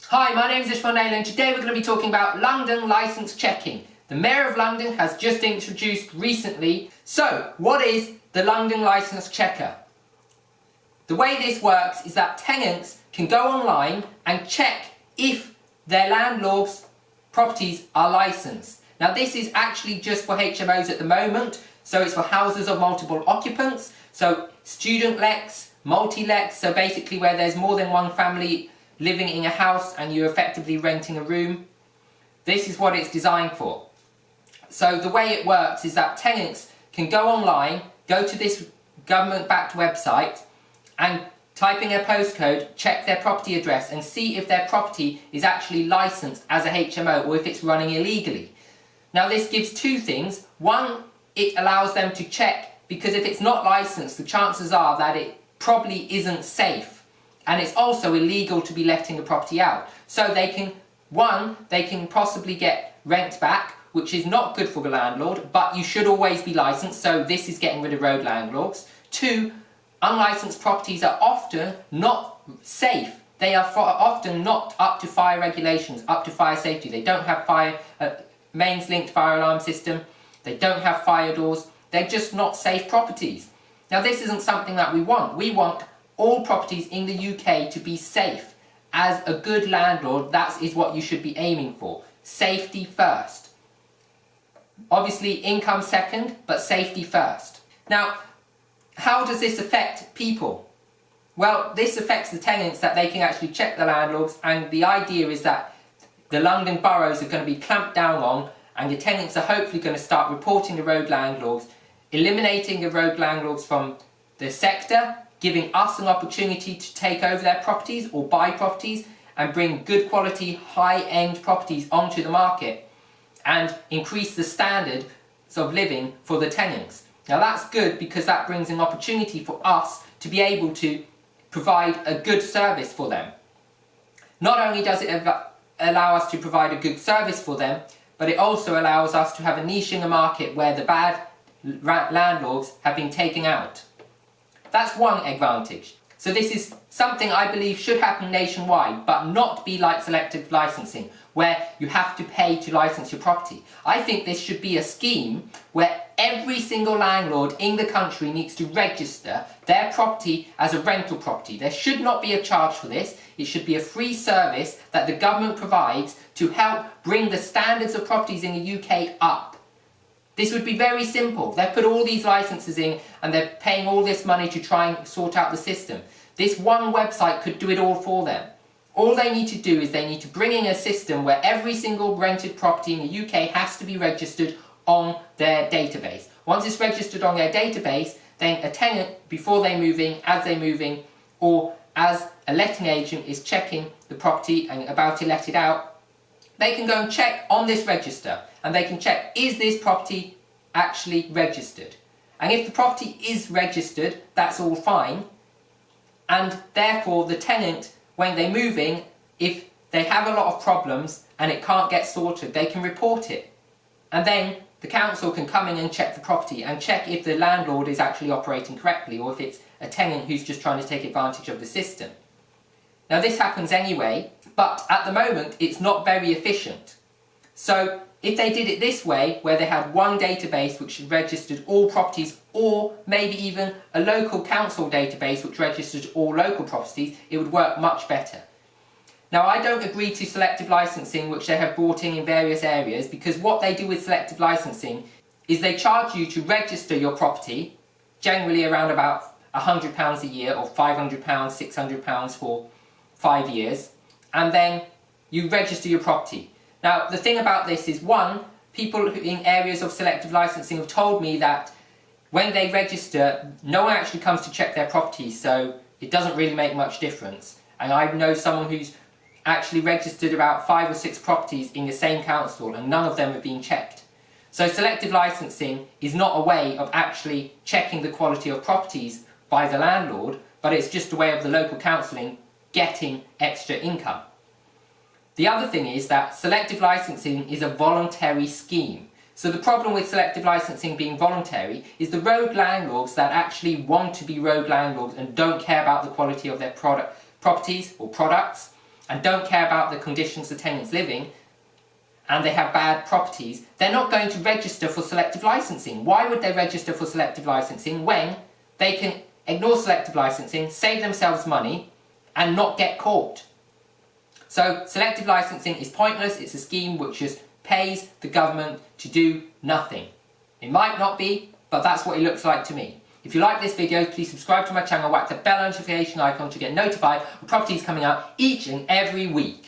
Hi, my name is Ishmael and today we're going to be talking about London licence checking. The Mayor of London has just introduced recently. So, what is the London licence checker? The way this works is that tenants can go online and check if their landlord's properties are licensed. Now this is actually just for HMOs at the moment, so it's for houses of multiple occupants, so student lets, multi-lets, so basically where there's more than one family living in a house and you're effectively renting a room. This is what it's designed for. So the way it works is that tenants can go online, go to this government-backed website and type in their postcode, check their property address and see if their property is actually licensed as a HMO or if it's running illegally. Now this gives two things. One, it allows them to check, because if it's not licensed, the chances are that it probably isn't safe, and it's also illegal to be letting a property out. So they can possibly get rent back, which is not good for the landlord, but you should always be licensed, so this is getting rid of road landlords. Two, unlicensed properties are often not safe. They are often not up to fire regulations, up to fire safety. They don't have mains linked fire alarm system, they don't have fire doors, they're just not safe properties. Now this isn't something that we want. We want all properties in the UK to be safe. As a good landlord, that is what you should be aiming for. Safety first. Obviously income second, but safety first. Now, how does this affect people? Well, this affects the tenants, that they can actually check the landlords, and the idea is that the London boroughs are going to be clamped down on, and the tenants are hopefully going to start reporting the road landlords, eliminating the road landlords from the sector, giving us an opportunity to take over their properties or buy properties and bring good quality, high-end properties onto the market and increase the standards of living for the tenants. Now that's good, because that brings an opportunity for us to be able to provide a good service for them. Not only does it allow us to provide a good service for them, but it also allows us to have a niche in the market where the bad landlords have been taken out. That's one advantage. So this is something I believe should happen nationwide, but not be like selective licensing, where you have to pay to license your property. I think this should be a scheme where every single landlord in the country needs to register their property as a rental property. There should not be a charge for this. It should be a free service that the government provides to help bring the standards of properties in the UK up. This would be very simple. They've put all these licenses in and they're paying all this money to try and sort out the system. This one website could do it all for them. All they need to do is they need to bring in a system where every single rented property in the UK has to be registered on their database. Once it's registered on their database, then a tenant, before they move in, as they move in, or as a letting agent is checking the property and about to let it out, they can go and check on this register and they can check, is this property actually registered? And if the property is registered, that's all fine. And therefore the tenant, when they move in, if they have a lot of problems and it can't get sorted, they can report it. And then the council can come in and check the property and check if the landlord is actually operating correctly, or if it's a tenant who's just trying to take advantage of the system. Now this happens anyway, but at the moment it's not very efficient. So if they did it this way, where they had one database which registered all properties, or maybe even a local council database which registered all local properties, it would work much better. Now I don't agree to selective licensing, which they have brought in various areas, because what they do with selective licensing is they charge you to register your property, generally around about £100 a year, or £500, £600 for 5 years, and then you register your property. Now the thing about this is, one, people in areas of selective licensing have told me that when they register, no one actually comes to check their property, so it doesn't really make much difference. And I know someone who's actually registered about 5 or 6 properties in the same council and none of them have been checked. So selective licensing is not a way of actually checking the quality of properties by the landlord, but it's just a way of the local council getting extra income. The other thing is that selective licensing is a voluntary scheme. So the problem with selective licensing being voluntary is the road landlords that actually want to be road landlords and don't care about the quality of their properties or products and don't care about the conditions the tenants live in, and they have bad properties, they're not going to register for selective licensing. Why would they register for selective licensing when they can ignore selective licensing, save themselves money, and not get caught? So selective licensing is pointless. It's a scheme which just pays the government to do nothing. It might not be, but that's what it looks like to me. If you like this video, please subscribe to my channel, whack the bell notification icon to get notified of properties coming out each and every week.